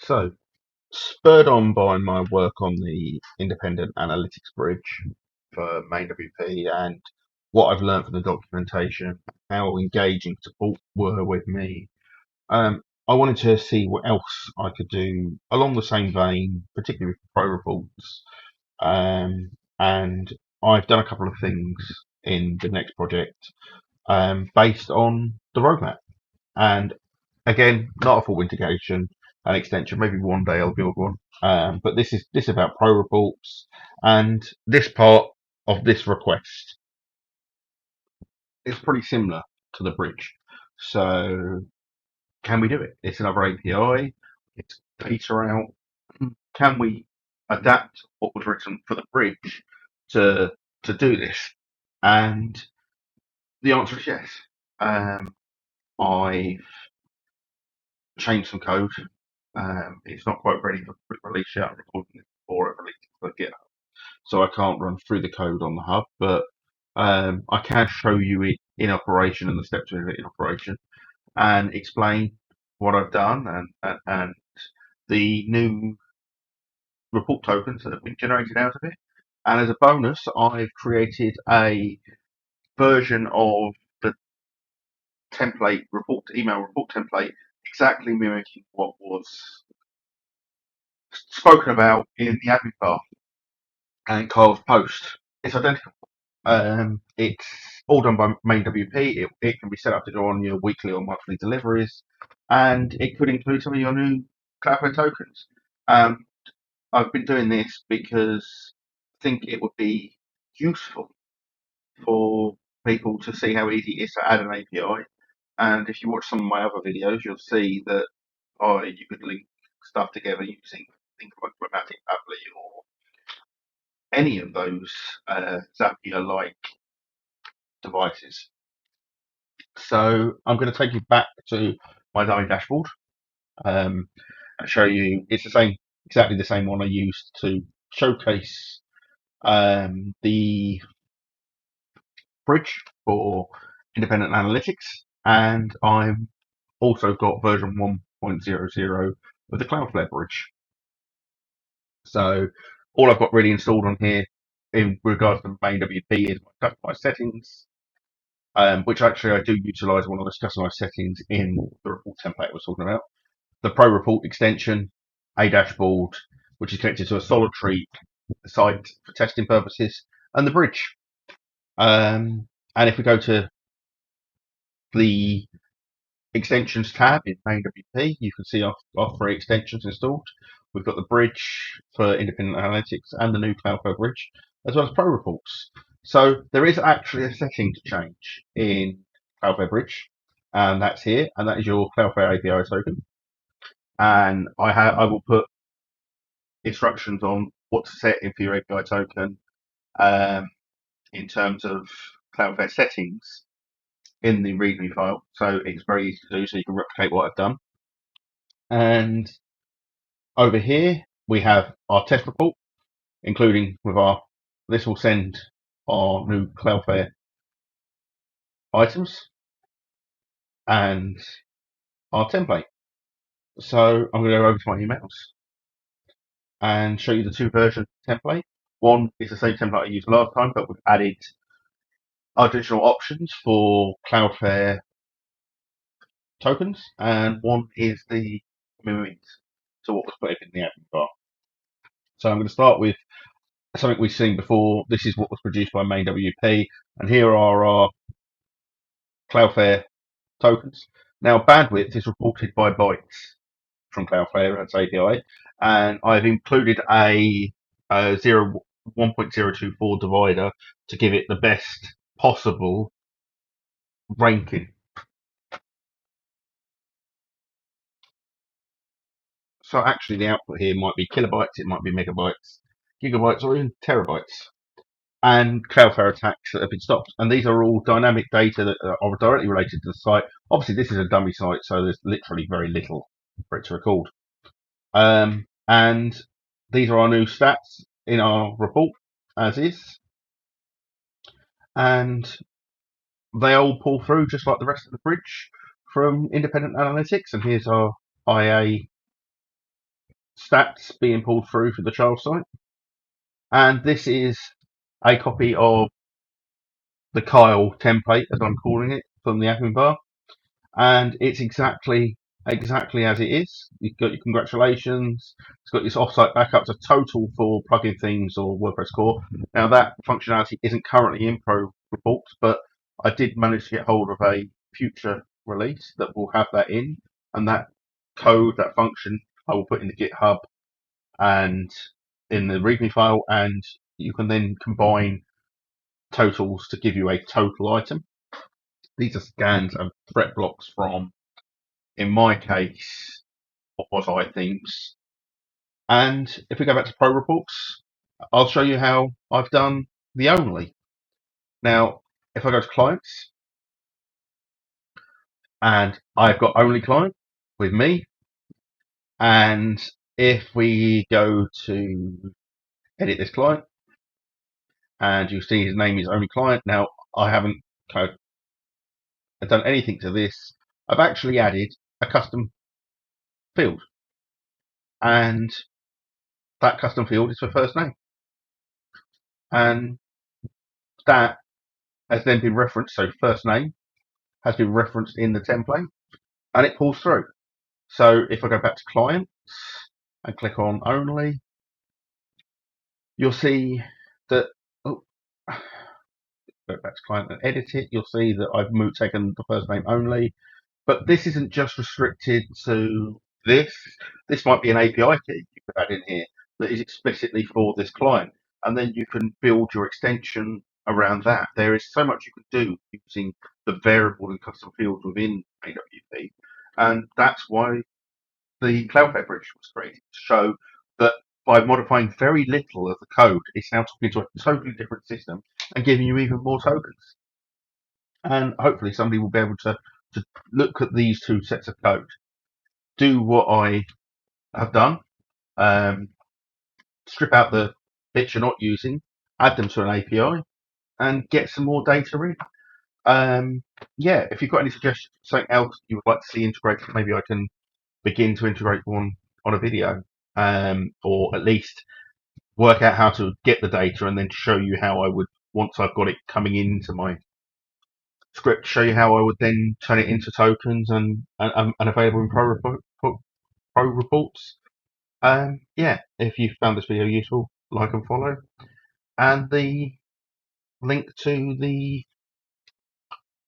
So, spurred on by my work on the independent analytics bridge for MainWP and what I've learned from the documentation, how engaging support were with me, I wanted to see what else I could do along the same vein, particularly with pro reports. And I've done a couple of things in the next project based on the roadmap. And again, not a full integration, an extension. Maybe one day I'll build one. But this is about pro reports, and this part of this request is pretty similar to the bridge. So can we do it? It's another API. It's data out. Can we adapt what was written for the bridge to do this? And the answer is yes. I've changed some code. It's not quite ready for release yet. I'm recording it before it releases for GitHub, so I can't run through the code on the hub, but I can show you it in operation and the steps of it in operation, and explain what I've done and the new report tokens that have been generated out of it. And as a bonus, I've created a version of the template email report template, exactly mimicking what was spoken about in the admin path and Carl's post. It's identical. It's all done by MainWP. It can be set up to go on your weekly or monthly deliveries, and it could include some of your new Cloudflare tokens. I've been doing this because I think it would be useful for people to see how easy it is to add an API. And if you watch some of my other videos, you'll see that you could link stuff together using things like Grammatic Pabbly or any of those Zapier-like devices. So I'm going to take you back to my dummy dashboard and show you it's exactly the same one I used to showcase the bridge for independent analytics, and I've also got version 1.00 of the Cloudflare bridge. So all I've got really installed on here in regards to MainWP is my customized settings, which actually I do utilize one of those customized settings in the report template I was talking about. The Pro Report extension, a dashboard, which is connected to a solitary site for testing purposes, and the bridge. And if we go to the extensions tab in MainWP, you can see our 3 extensions installed. We've got the bridge for independent analytics and the new Cloudflare bridge, as well as Pro Reports. So there is actually a setting to change in Cloudflare bridge, and that's here, and that is your Cloudflare API token. And I will put instructions on what to set in for your API token in terms of Cloudflare settings in the README file. So it's very easy to do, so you can replicate what I've done. And over here, we have our test report, including with this will send our new Cloudflare items and our template. So I'm going to go over to my emails and show you the 2 version template. One is the same template I used last time, but we've added additional options for Cloudflare tokens, and one is the MiMIs, so what was put in the admin bar. So I'm going to start with something we've seen before. This is what was produced by MainWP, and here are our Cloudflare tokens. Now, bandwidth is reported by bytes from Cloudflare, that's API, and I've included a 1.024 divider to give it the best possible ranking. So actually the output here might be kilobytes, it might be megabytes, gigabytes, or even terabytes. And Cloudflare attacks that have been stopped. And these are all dynamic data that are directly related to the site. Obviously, this is a dummy site, so there's literally very little for it to record. And these are our new stats in our report, as is. And they all pull through just like the rest of the bridge from independent analytics. And here's our IA stats being pulled through for the child site. And this is a copy of the Kyle template, as I'm calling it, from the admin bar. And it's exactly as it is. You've got your congratulations. It's got your offsite backups, a total for plugin themes or WordPress core. Now that functionality isn't currently in Pro Reports, but I did manage to get hold of a future release that will have that in, and that code, that function, I will put in the GitHub and in the README file, and you can then combine totals to give you a total item. These are scans and threat blocks from, in my case, what was iThemes. And if we go back to Pro Reports, I'll show you how I've done the only. Now, if I go to clients, and I've got only client with me, and if we go to edit this client, and you see his name is only client. Now, I haven't done anything to this. I've actually added a custom field, and that custom field is for first name, and that has then been referenced. So first name has been referenced in the template, and it pulls through. So if I go back to clients and click on only, you'll see that, oh, go back to client and edit it, you'll see that I've taken the first name only. But this isn't just restricted to this. This might be an API key you could add in here that is explicitly for this client. And then you can build your extension around that. There is so much you can do using the variable and custom fields within MainWP. And that's why the Cloudflare bridge was created, to show that by modifying very little of the code, it's now talking to a totally different system and giving you even more tokens. And hopefully somebody will be able to look at these two sets of code, do what I have done, strip out the bits you're not using, add them to an API, and get some more data in. Yeah, if you've got any suggestions, something else you would like to see integrated, maybe I can begin to integrate one on a video, or at least work out how to get the data and then show you how I would, once I've got it coming into my script, show you how I would then turn it into tokens and available in Pro Reports. Yeah, if you found this video useful, like and follow, and the link to the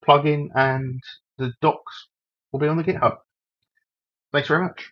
plugin and the docs will be on the GitHub. Thanks very much.